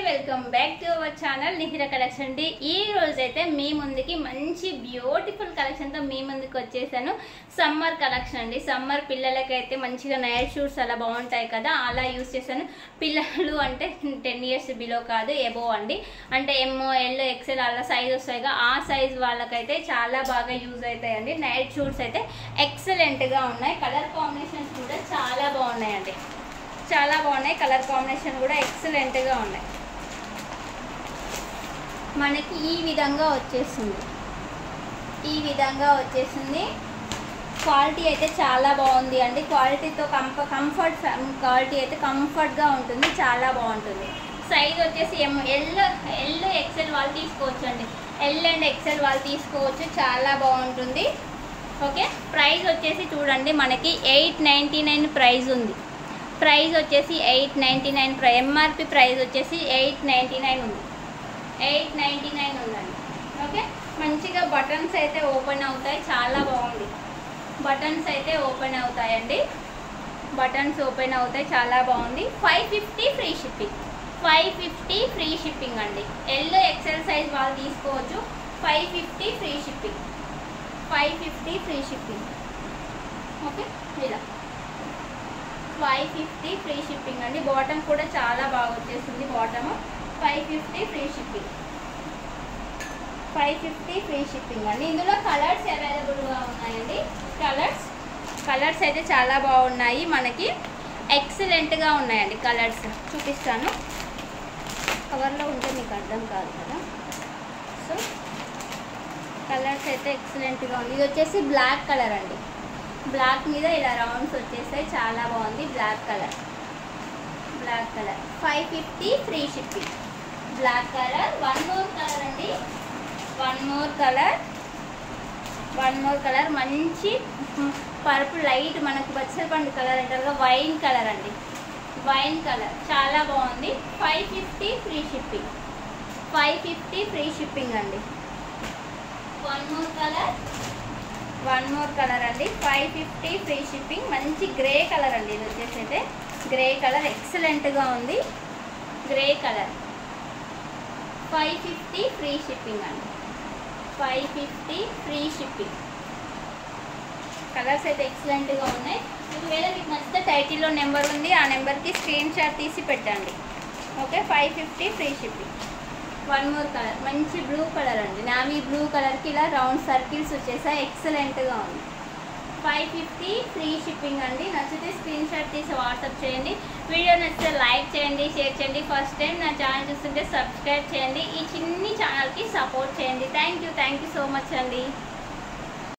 Welcome back to our channel Nihira collection అండి. ఈ రోజు అయితే మీ ముందుకి మంచి బ్యూటిఫుల్ కలెక్షన్ తో మీ ముందుకు వచ్చేసాను. సమ్మర్ కలెక్షన్ అండి. సమ్మర్ పిల్లలకైతే మంచిగా నైట్ షూట్స్ అలా బాగుంటాయి కదా, అలా యూస్ చేశాను. పిల్లలు అంటే 10 years బిలో కాదు, ఎబో అండి. అంటే ML XL అలా సైజ్ వస్తాయిగా, ఆ సైజ్ వాళ్ళకైతే చాలా బాగా యూజ్ అవుతాయండి. నైట్ షూట్స్ అయితే ఎక్సలెంట్ గా ఉన్నాయి. కలర్ కాంబినేషన్స్ కూడా చాలా బాగున్నాయండి, చాలా బాగున్నాయి. కలర్ కాంబినేషన్ కూడా ఎక్సలెంట్ గా ఉన్నాయి. మనకి ఈ విధంగా వచ్చేసింది, ఈ విధంగా వచ్చేసింది. క్వాలిటీ అయితే చాలా బాగుంది అండి. క్వాలిటీతో కంఫర్ట్ క్వాలిటీ అయితే కంఫర్ట్గా ఉంటుంది, చాలా బాగుంటుంది. సైజ్ వచ్చేసి ఎల్ XL వాళ్ళు తీసుకోవచ్చు అండి. ఎల్ అండ్ XL వాళ్ళు తీసుకోవచ్చు, చాలా బాగుంటుంది. ఓకే, ప్రైస్ వచ్చేసి చూడండి, మనకి 899 ప్రైస్ ఉంది. ప్రైస్ వచ్చేసి 899, ఎంఆర్పి ప్రైస్ వచ్చేసి 899 ఉంది. 899 ఉందండి. ఓకే, మంచిగా బటన్స్ అయితే ఓపెన్ అవుతాయి, చాలా బాగుంది. బటన్స్ అయితే ఓపెన్ అవుతాయండి, బటన్స్ ఓపెన్ అవుతాయి, చాలా బాగుంది. 550 ఫ్రీ షిప్పింగ్, 550 ఫ్రీ షిప్పింగ్ అండి. ఎల్ XL సైజ్ వాళ్ళు తీసుకోవచ్చు. 550 free shipping, 550 free shipping. Okay, ఇలా 550 ఫ్రీ షిప్పింగ్ అండి. బాటమ్ కూడా చాలా బాగా వచ్చేసింది. Bottom 550 free shipping, 550 free shipping అండి. ఇందులో కలర్స్ అవైలబుల్గా ఉన్నాయండి. కలర్స్ అయితే చాలా బాగున్నాయి, మనకి ఎక్సలెంట్గా ఉన్నాయండి. కలర్స్ చూపిస్తాను, కవర్లో ఉంటే మీకు అర్థం కాదు కదా. సో కలర్స్ అయితే ఎక్సలెంట్గా ఉంది. ఇది వచ్చేసి బ్లాక్ కలర్ అండి. బ్లాక్ మీద ఇలా రౌండ్స్ వచ్చేసాయి, చాలా బాగుంది. Black colour, black colour 550 free shipping. Black colour. One more colour అండి, వన్ మోర్ కలర్ మంచి పర్పుల్ లైట్, మనకు బచ్చలపండు కలర్ అంటారుగా, వైన్ కలర్ అండి. వైన్ కలర్ చాలా బాగుంది. 550 ఫ్రీ షిప్పింగ్, 550 ఫ్రీ షిప్పింగ్ అండి. వన్ మోర్ కలర్ అండి, 550 ఫ్రీ షిప్పింగ్. మంచి గ్రే కలర్ అండి. ఇది వచ్చేసి అయితే గ్రే కలర్ ఎక్సలెంట్గా ఉంది. గ్రే కలర్ 550 ఫ్రీ షిప్పింగ్ అండి, 550 ఫ్రీ షిప్పింగ్. కలర్స్ అయితే ఎక్సలెంట్గా ఉన్నాయి. ఒకవేళ మీకు నచ్చితే టైటిల్లో నెంబర్ ఉంది, ఆ నెంబర్కి స్క్రీన్ షాట్ తీసి పెట్టండి. Okay, 550 free shipping. One more colour మంచి బ్లూ కలర్ అండి. నావీ బ్లూ కలర్కి ఇలా రౌండ్ సర్కిల్స్ వచ్చేసాయి, ఎక్సలెంట్గా ఉంది. 550 ఫ్రీ షిప్పింగ్ అండి. నచ్చితే స్క్రీన్ షాట్ తీసి వాట్సాప్ చేయండి. వీడియో నచ్చితే లైక్ చేయండి, షేర్ చేయండి. ఫస్ట్ టైం నా ఛానల్ చూస్తుంటే సబ్స్క్రైబ్ చేయండి. ఈ చిన్ని ఛానల్కి సపోర్ట్ చేయండి. థ్యాంక్ యూ సో మచ్ అండి.